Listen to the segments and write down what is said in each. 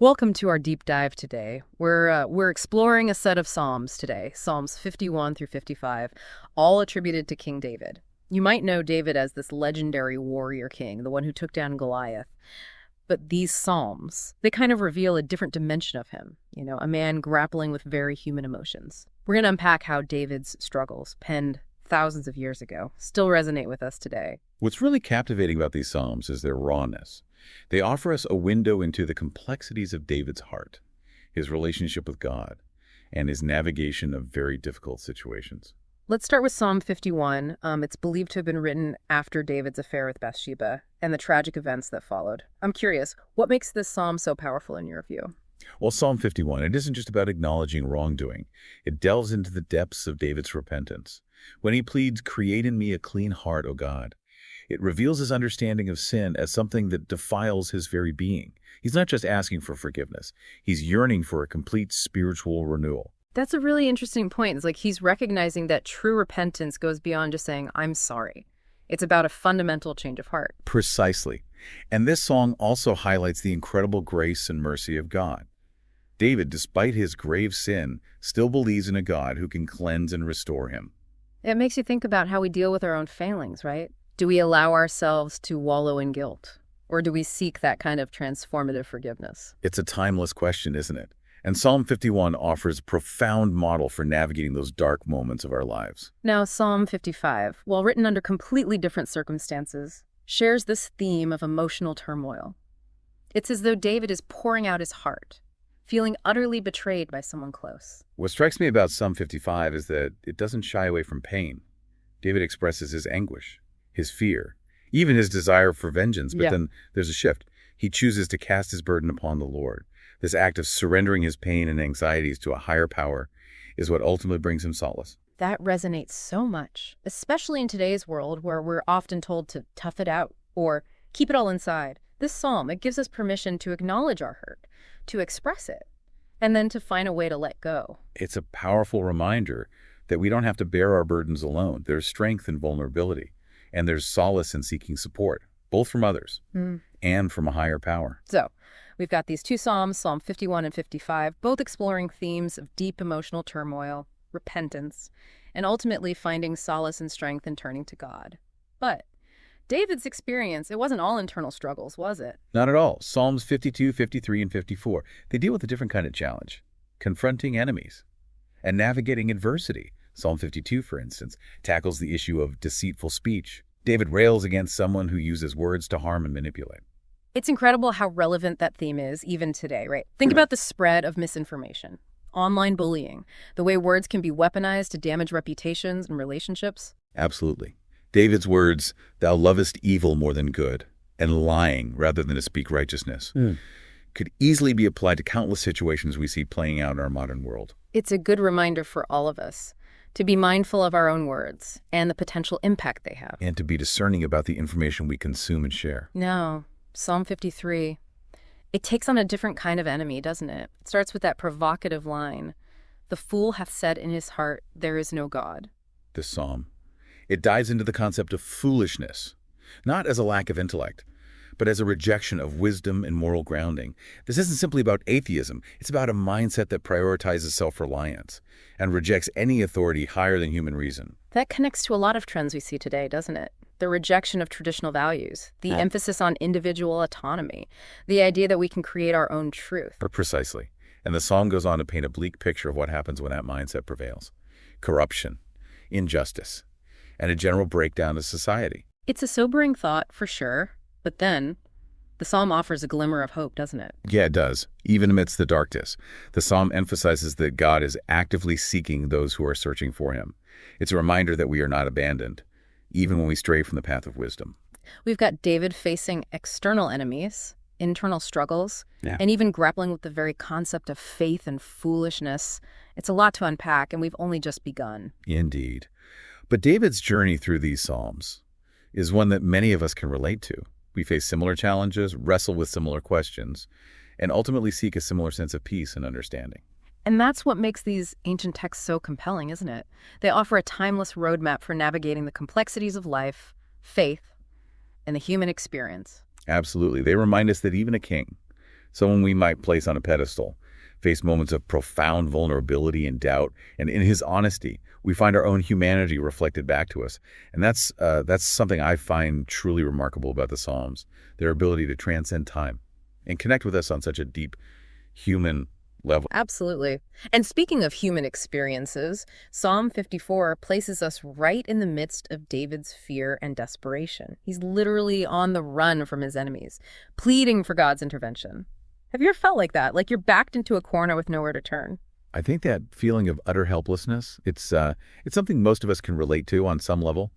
Welcome to our deep dive today. We're exploring a set of Psalms today, Psalms 51 through 55, all attributed to King David. You might know David as this legendary warrior king, the one who took down Goliath. But these Psalms, they kind of reveal a different dimension of him, a man grappling with very human emotions. We're going to unpack how David's struggles, penned thousands of years ago, still resonate with us today. What's really captivating about these Psalms is their rawness. They offer us a window into the complexities of David's heart, his relationship with God, and his navigation of very difficult situations. Let's start with Psalm 51. It's believed to have been written after David's affair with Bathsheba and the tragic events that followed. I'm curious, what makes this psalm so powerful in your view? Well, Psalm 51, it isn't just about acknowledging wrongdoing. It delves into the depths of David's repentance. When he pleads, "Create in me a clean heart, O God," it reveals his understanding of sin as something that defiles his very being. He's not just asking for forgiveness. He's yearning for a complete spiritual renewal. That's a really interesting point. It's like he's recognizing that true repentance goes beyond just saying, "I'm sorry." It's about a fundamental change of heart. Precisely. And this song also highlights the incredible grace and mercy of God. David, despite his grave sin, still believes in a God who can cleanse and restore him. It makes you think about how we deal with our own failings, right? Do we allow ourselves to wallow in guilt? Or do we seek that kind of transformative forgiveness? It's a timeless question, isn't it? And Psalm 51 offers a profound model for navigating those dark moments of our lives. Now, Psalm 55, while written under completely different circumstances, shares this theme of emotional turmoil. It's as though David is pouring out his heart, feeling utterly betrayed by someone close. What strikes me about Psalm 55 is that it doesn't shy away from pain. David expresses his anguish, his fear, even his desire for vengeance, but then there's a shift. He chooses to cast his burden upon the Lord. This act of surrendering his pain and anxieties to a higher power is what ultimately brings him solace. That resonates so much, especially in today's world where we're often told to tough it out or keep it all inside. This psalm, it gives us permission to acknowledge our hurt, to express it, and then to find a way to let go. It's a powerful reminder that we don't have to bear our burdens alone. There's strength in vulnerability, and there's solace in seeking support, both from others and from a higher power. So, we've got these two psalms, Psalm 51 and 55, both exploring themes of deep emotional turmoil, repentance, and ultimately finding solace and strength in turning to God. But David's experience, it wasn't all internal struggles, was it? Not at all. Psalms 52, 53, and 54, they deal with a different kind of challenge, confronting enemies and navigating adversity. Psalm 52, for instance, tackles the issue of deceitful speech. David rails against someone who uses words to harm and manipulate. It's incredible how relevant that theme is even today, right? Think about the spread of misinformation, online bullying, the way words can be weaponized to damage reputations and relationships. Absolutely. David's words, "Thou lovest evil more than good," and lying rather than to speak righteousness, could easily be applied to countless situations we see playing out in our modern world. It's a good reminder for all of us to be mindful of our own words and the potential impact they have. And to be discerning about the information we consume and share. Now, Psalm 53, it takes on a different kind of enemy, doesn't it? It starts with that provocative line, "The fool hath said in his heart, there is no God." This psalm, it dives into the concept of foolishness, not as a lack of intellect, but as a rejection of wisdom and moral grounding. This isn't simply about atheism. It's about a mindset that prioritizes self-reliance and rejects any authority higher than human reason. That connects to a lot of trends we see today, doesn't it? The rejection of traditional values, the emphasis on individual autonomy, the idea that we can create our own truth. Precisely. And the psalm goes on to paint a bleak picture of what happens when that mindset prevails. Corruption, injustice, and a general breakdown of society. It's a sobering thought, for sure. But then, the psalm offers a glimmer of hope, doesn't it? Yeah, it does. Even amidst the darkness, the psalm emphasizes that God is actively seeking those who are searching for him. It's a reminder that we are not abandoned, even when we stray from the path of wisdom. We've got David facing external enemies, internal struggles, and even grappling with the very concept of faith and foolishness. It's a lot to unpack, and we've only just begun. Indeed. But David's journey through these psalms is one that many of us can relate to. We face similar challenges, wrestle with similar questions, and ultimately seek a similar sense of peace and understanding. And that's what makes these ancient texts so compelling, isn't it? They offer a timeless roadmap for navigating the complexities of life, faith, and the human experience. Absolutely. They remind us that even a king, someone we might place on a pedestal, face moments of profound vulnerability and doubt, and in his honesty, we find our own humanity reflected back to us. And that's something I find truly remarkable about the Psalms, their ability to transcend time and connect with us on such a deep human level. Absolutely. And speaking of human experiences, Psalm 54 places us right in the midst of David's fear and desperation. He's literally on the run from his enemies, pleading for God's intervention. Have you ever felt like that? Like you're backed into a corner with nowhere to turn? I think that feeling of utter helplessness, it's something most of us can relate to on some level.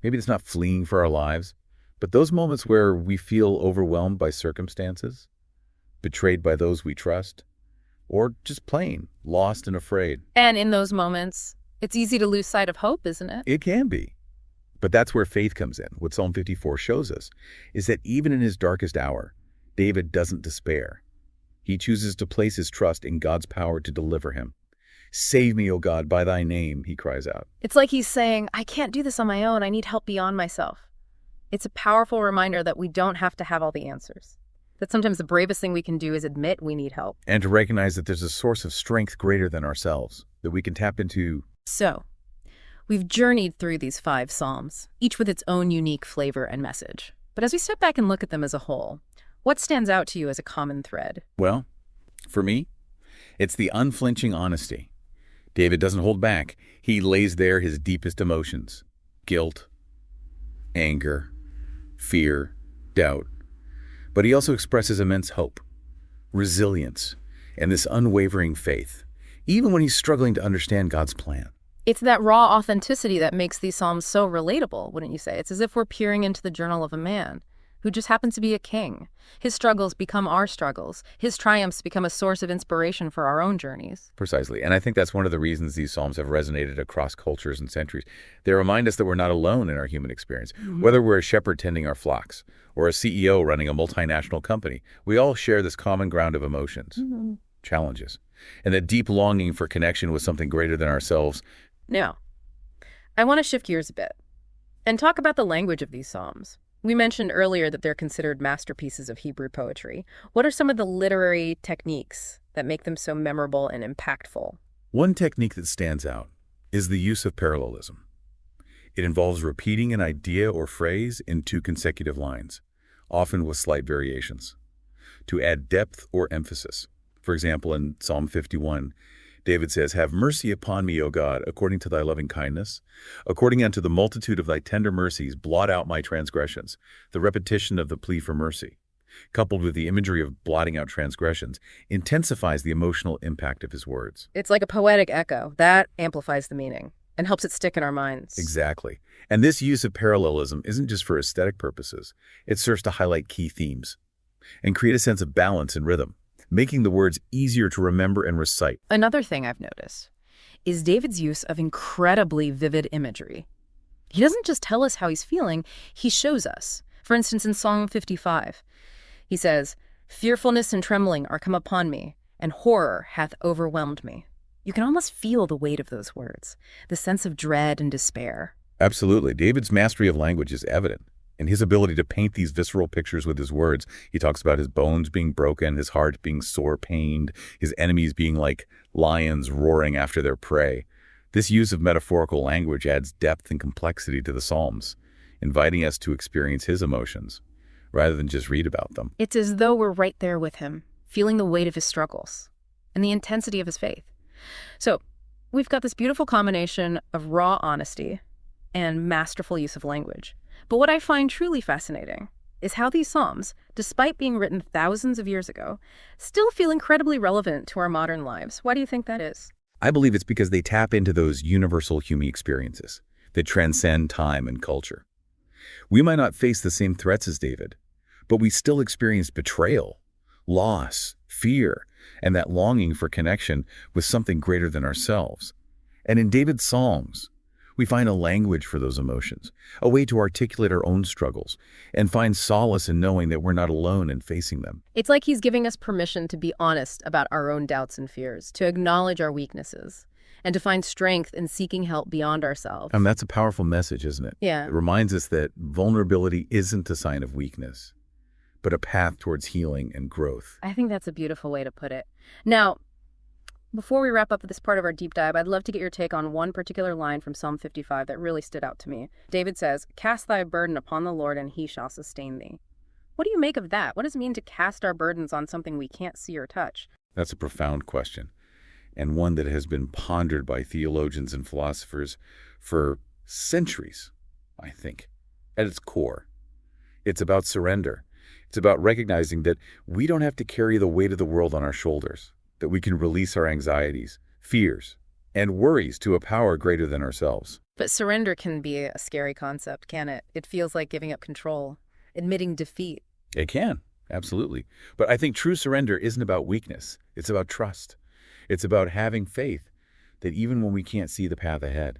Maybe it's not fleeing for our lives, but those moments where we feel overwhelmed by circumstances, betrayed by those we trust, or just plain lost and afraid. And in those moments, it's easy to lose sight of hope, isn't it? It can be. But that's where faith comes in. What Psalm 54 shows us is that even in his darkest hour, David doesn't despair. He chooses to place his trust in God's power to deliver him. Save me, O God, by thy name, he cries out. It's like he's saying, I can't do this on my own. I need help beyond myself. It's a powerful reminder that we don't have to have all the answers. That sometimes the bravest thing we can do is admit we need help. And to recognize that there's a source of strength greater than ourselves, that we can tap into. So, we've journeyed through these 5 Psalms, each with its own unique flavor and message. But as we step back and look at them as a whole, what stands out to you as a common thread? Well, for me, it's the unflinching honesty. David doesn't hold back. He lays bare his deepest emotions: guilt, anger, fear, doubt. But he also expresses immense hope, resilience, and this unwavering faith, even when he's struggling to understand God's plan. It's that raw authenticity that makes these Psalms so relatable, wouldn't you say? It's as if we're peering into the journal of a man who just happens to be a king. His struggles become our struggles. His triumphs become a source of inspiration for our own journeys. Precisely. And I think that's one of the reasons these Psalms have resonated across cultures and centuries. They remind us that we're not alone in our human experience. Whether we're a shepherd tending our flocks or a CEO running a multinational company, we all share this common ground of emotions, challenges, and that deep longing for connection with something greater than ourselves. Now, I want to shift gears a bit and talk about the language of these Psalms. We mentioned earlier that they're considered masterpieces of Hebrew poetry. What are some of the literary techniques that make them so memorable and impactful? One technique that stands out is the use of parallelism. It involves repeating an idea or phrase in 2 consecutive lines, often with slight variations, to add depth or emphasis. For example, in Psalm 51, David says, "Have mercy upon me, O God, according to thy loving kindness. According unto the multitude of thy tender mercies, blot out my transgressions." The repetition of the plea for mercy, coupled with the imagery of blotting out transgressions, intensifies the emotional impact of his words. It's like a poetic echo. That amplifies the meaning and helps it stick in our minds. Exactly. And this use of parallelism isn't just for aesthetic purposes. It serves to highlight key themes and create a sense of balance and rhythm, making the words easier to remember and recite. Another thing I've noticed is David's use of incredibly vivid imagery. He doesn't just tell us how he's feeling, he shows us. For instance, in Psalm 55, he says, "Fearfulness and trembling are come upon me, and horror hath overwhelmed me." You can almost feel the weight of those words, the sense of dread and despair. Absolutely. David's mastery of language is evident in his ability to paint these visceral pictures with his words. He talks about his bones being broken, his heart being sore pained, his enemies being like lions roaring after their prey. This use of metaphorical language adds depth and complexity to the Psalms, inviting us to experience his emotions rather than just read about them. It's as though we're right there with him, feeling the weight of his struggles and the intensity of his faith. So, we've got this beautiful combination of raw honesty and masterful use of language. But what I find truly fascinating is how these Psalms, despite being written thousands of years ago, still feel incredibly relevant to our modern lives. Why do you think that is? I believe it's because they tap into those universal human experiences that transcend time and culture. We might not face the same threats as David, but we still experience betrayal, loss, fear, and that longing for connection with something greater than ourselves. And in David's Psalms, we find a language for those emotions, a way to articulate our own struggles, and find solace in knowing that we're not alone in facing them. It's like he's giving us permission to be honest about our own doubts and fears, to acknowledge our weaknesses, and to find strength in seeking help beyond ourselves. And that's a powerful message, isn't it? Yeah. It reminds us that vulnerability isn't a sign of weakness, but a path towards healing and growth. I think that's a beautiful way to put it. Now, before we wrap up this part of our deep dive, I'd love to get your take on one particular line from Psalm 55 that really stood out to me. David says, "Cast thy burden upon the Lord, and he shall sustain thee." What do you make of that? What does it mean to cast our burdens on something we can't see or touch? That's a profound question, and one that has been pondered by theologians and philosophers for centuries, I think. At its core, it's about surrender. It's about recognizing that we don't have to carry the weight of the world on our shoulders, that we can release our anxieties, fears, and worries to a power greater than ourselves. But surrender can be a scary concept, can it? It feels like giving up control, admitting defeat. It can, absolutely. But I think true surrender isn't about weakness. It's about trust. It's about having faith that even when we can't see the path ahead,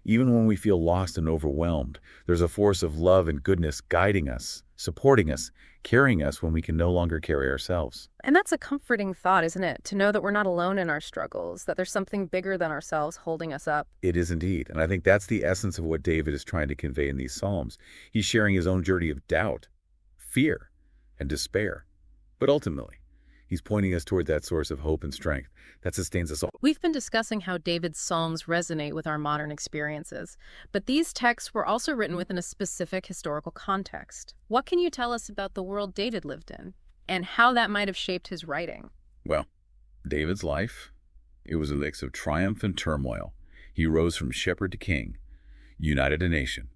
even when we feel lost and overwhelmed, there's a force of love and goodness guiding us, supporting us, carrying us when we can no longer carry ourselves. And that's a comforting thought, isn't it? To know that we're not alone in our struggles, that there's something bigger than ourselves holding us up. It is indeed. And I think that's the essence of what David is trying to convey in these Psalms. He's sharing his own journey of doubt, fear, and despair. But ultimately, he's pointing us toward that source of hope and strength that sustains us all. We've been discussing how David's Psalms resonate with our modern experiences, but these texts were also written within a specific historical context. What can you tell us about the world David lived in, and how that might have shaped his writing? Well, David's life, it was a mix of triumph and turmoil. He rose from shepherd to king, united a nation,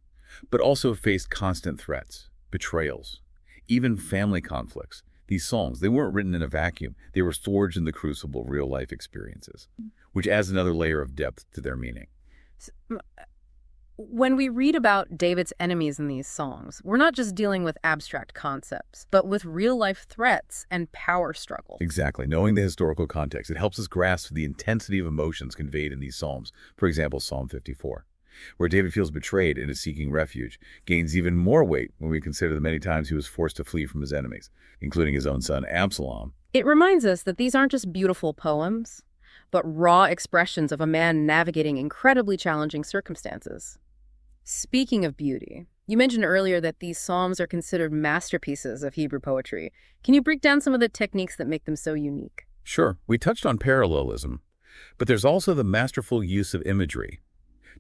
but also faced constant threats, betrayals, even family conflicts. These songs, they weren't written in a vacuum. They were forged in the crucible of real-life experiences, which adds another layer of depth to their meaning. When we read about David's enemies in these songs, we're not just dealing with abstract concepts, but with real-life threats and power struggles. Exactly. Knowing the historical context, it helps us grasp the intensity of emotions conveyed in these psalms. For example, Psalm 54, where David feels betrayed and is seeking refuge, gains even more weight when we consider the many times he was forced to flee from his enemies, including his own son, Absalom. It reminds us that these aren't just beautiful poems, but raw expressions of a man navigating incredibly challenging circumstances. Speaking of beauty, you mentioned earlier that these psalms are considered masterpieces of Hebrew poetry. Can you break down some of the techniques that make them so unique? Sure, we touched on parallelism, but there's also the masterful use of imagery.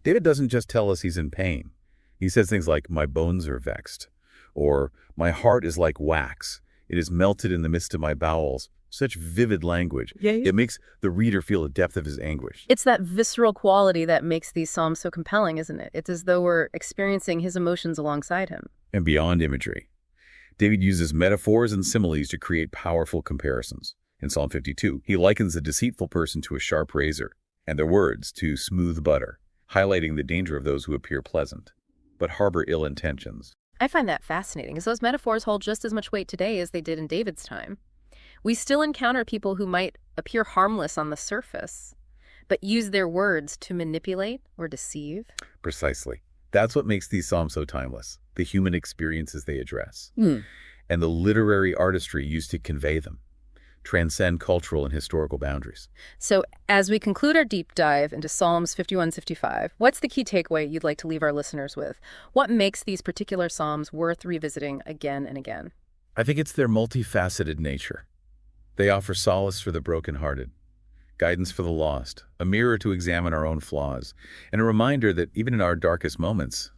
David doesn't just tell us he's in pain. He says things like, "My bones are vexed," or "My heart is like wax. It is melted in the midst of my bowels." Such vivid language. Yeah. It makes the reader feel the depth of his anguish. It's that visceral quality that makes these psalms so compelling, isn't it? It's as though we're experiencing his emotions alongside him. And beyond imagery, David uses metaphors and similes to create powerful comparisons. In Psalm 52, he likens a deceitful person to a sharp razor, and their words to smooth butter, highlighting the danger of those who appear pleasant, but harbor ill intentions. I find that fascinating, as those metaphors hold just as much weight today as they did in David's time. We still encounter people who might appear harmless on the surface, but use their words to manipulate or deceive. Precisely. That's what makes these psalms so timeless, the human experiences they address, and the literary artistry used to convey them, transcend cultural and historical boundaries. So as we conclude our deep dive into Psalms 51-55, what's the key takeaway you'd like to leave our listeners with? What makes these particular psalms worth revisiting again and again? I think it's their multifaceted nature. They offer solace for the brokenhearted, guidance for the lost, a mirror to examine our own flaws, and a reminder that even in our darkest moments,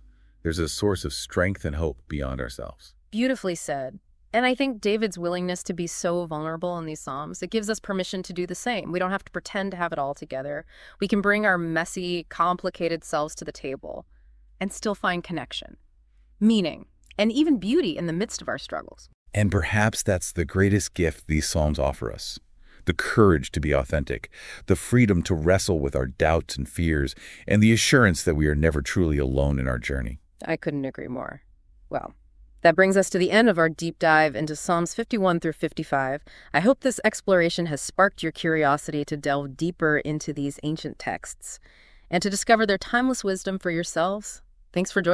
there's a source of strength and hope beyond ourselves. Beautifully said. And I think David's willingness to be so vulnerable in these psalms, it gives us permission to do the same. We don't have to pretend to have it all together. We can bring our messy, complicated selves to the table and still find connection, meaning, and even beauty in the midst of our struggles. And perhaps that's the greatest gift these psalms offer us. The courage to be authentic, the freedom to wrestle with our doubts and fears, and the assurance that we are never truly alone in our journey. I couldn't agree more. Well, that brings us to the end of our deep dive into Psalms 51-55. I hope this exploration has sparked your curiosity to delve deeper into these ancient texts and to discover their timeless wisdom for yourselves. Thanks for joining.